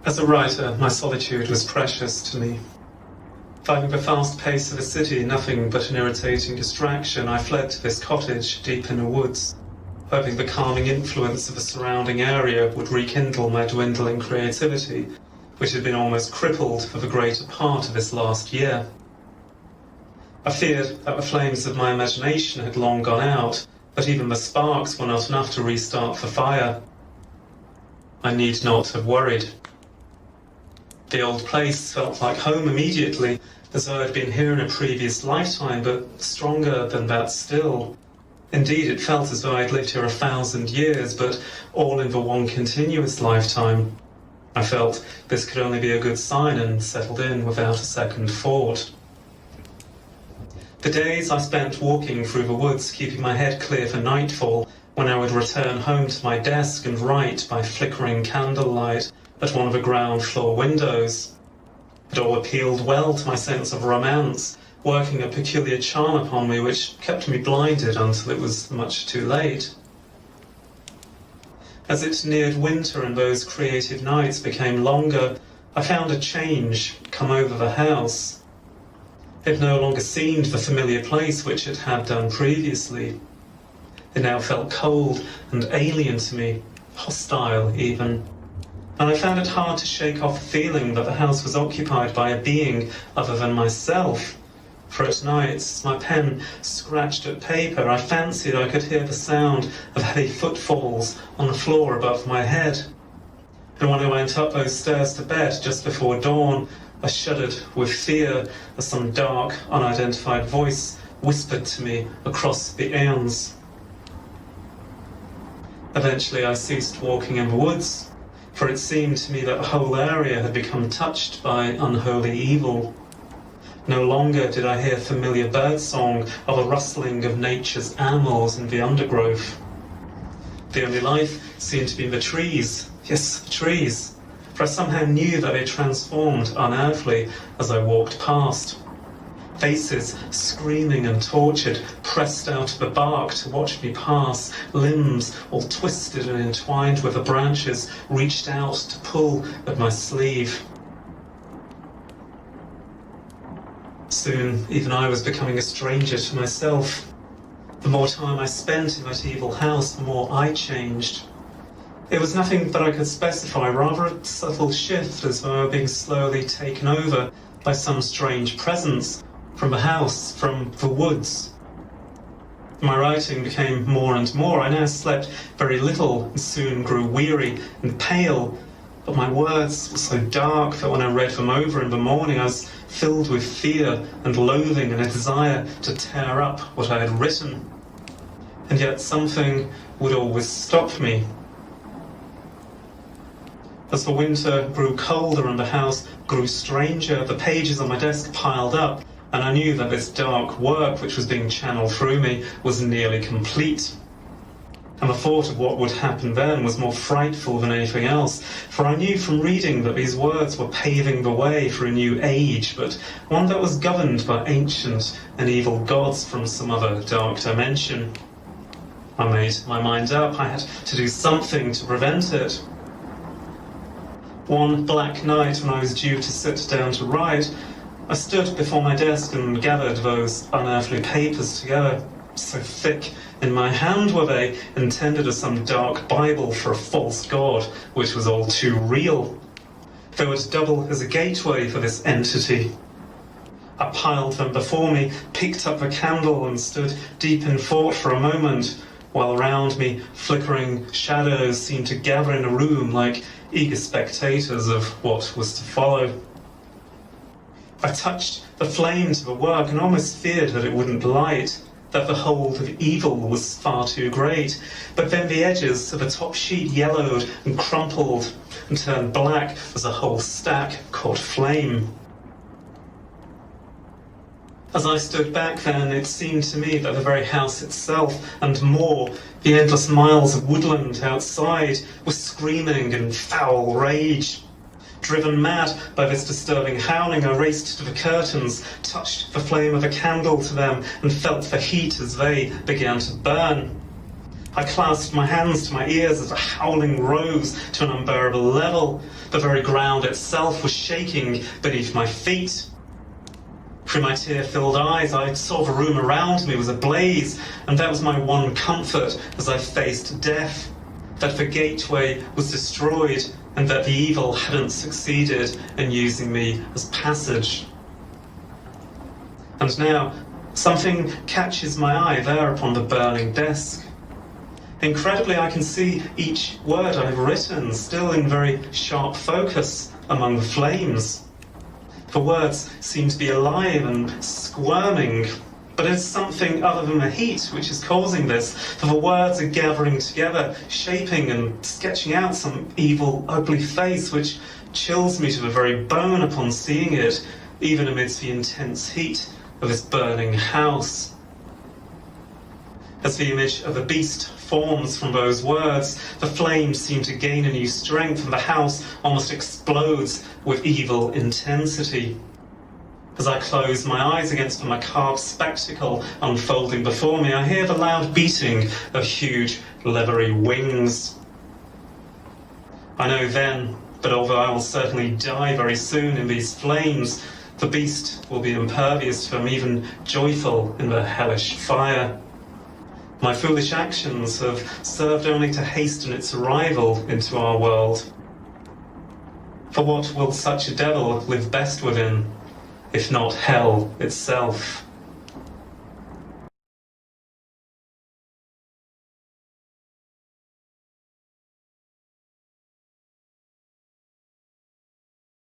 As a writer, my solitude was precious to me. Finding the fast pace of a city nothing but an irritating distraction, I fled to this cottage deep in the woods, hoping the calming influence of the surrounding area would rekindle my dwindling creativity, which had been almost crippled for the greater part of this last year. I feared that the flames of my imagination had long gone out, but even the sparks were not enough to restart the fire. I need not have worried. The old place felt like home immediately, as though I'd been here in a previous lifetime, but stronger than that still. Indeed, it felt as though I'd lived here 1,000 years, but all in the one continuous lifetime. I felt this could only be a good sign and settled in without a second thought. The days I spent walking through the woods, keeping my head clear for nightfall, when I would return home to my desk and write by flickering candlelight at one of the ground floor windows. It all appealed well to my sense of romance, working a peculiar charm upon me which kept me blinded until it was much too late. As it neared winter and those creative nights became longer, I found a change come over the house. It no longer seemed the familiar place which it had done previously. It now felt cold and alien to me, hostile even. And I found it hard to shake off the feeling that the house was occupied by a being other than myself. For at nights, as my pen scratched at paper, I fancied I could hear the sound of heavy footfalls on the floor above my head. And when I went up those stairs to bed just before dawn, I shuddered with fear as some dark, unidentified voice whispered to me across the aeons. Eventually I ceased walking in the woods, for it seemed to me that the whole area had become touched by unholy evil. No longer did I hear familiar birdsong or the rustling of nature's animals in the undergrowth. The only life seemed to be in the trees. Yes, the trees. For I somehow knew that they transformed unearthly as I walked past. Faces, screaming and tortured, pressed out of the bark to watch me pass. Limbs, all twisted and entwined with the branches, reached out to pull at my sleeve. Soon, even I was becoming a stranger to myself. The more time I spent in that evil house, the more I changed. It was nothing that I could specify, rather a subtle shift, as though I were being slowly taken over by some strange presence. From the house, from the woods. My writing became more and more. I now slept very little and soon grew weary and pale. But my words were so dark that when I read them over in the morning, I was filled with fear and loathing and a desire to tear up what I had written. And yet something would always stop me. As the winter grew colder and the house grew stranger, the pages on my desk piled up. And I knew that this dark work which was being channeled through me was nearly complete. And the thought of what would happen then was more frightful than anything else, for I knew from reading that these words were paving the way for a new age, but one that was governed by ancient and evil gods from some other dark dimension. I made my mind up. I had to do something to prevent it. One black night when I was due to sit down to write, I stood before my desk and gathered those unearthly papers together. So thick in my hand were they, intended as some dark Bible for a false god, which was all too real. They would double as a gateway for this entity. I piled them before me, picked up a candle and stood deep in thought for a moment, while around me flickering shadows seemed to gather in a room like eager spectators of what was to follow. I touched the flames of the work and almost feared that it wouldn't light, that the hold of evil was far too great. But then the edges of the top sheet yellowed and crumpled and turned black as the whole stack caught flame. As I stood back then, it seemed to me that the very house itself, and more, the endless miles of woodland outside, was screaming in foul rage. Driven mad by this disturbing howling, I raced to the curtains, touched the flame of a candle to them, and felt the heat as they began to burn. I clasped my hands to my ears as the howling rose to an unbearable level. The very ground itself was shaking beneath my feet. Through my tear-filled eyes, I saw the room around me was ablaze, and that was my one comfort as I faced death, that the gateway was destroyed and that the evil hadn't succeeded in using me as passage. And now, something catches my eye there upon the burning desk. Incredibly, I can see each word I've written still in very sharp focus among the flames. The words seem to be alive and squirming, but it's something other than the heat which is causing this, for the words are gathering together, shaping and sketching out some evil, ugly face which chills me to the very bone upon seeing it, even amidst the intense heat of this burning house. As the image of a beast forms from those words, the flames seem to gain a new strength and the house almost explodes with evil intensity. As I close my eyes against the macabre spectacle unfolding before me, I hear the loud beating of huge leathery wings. I know then, but although I will certainly die very soon in these flames, the beast will be impervious to them, even joyful in the hellish fire. My foolish actions have served only to hasten its arrival into our world. For what will such a devil live best within, if not hell itself?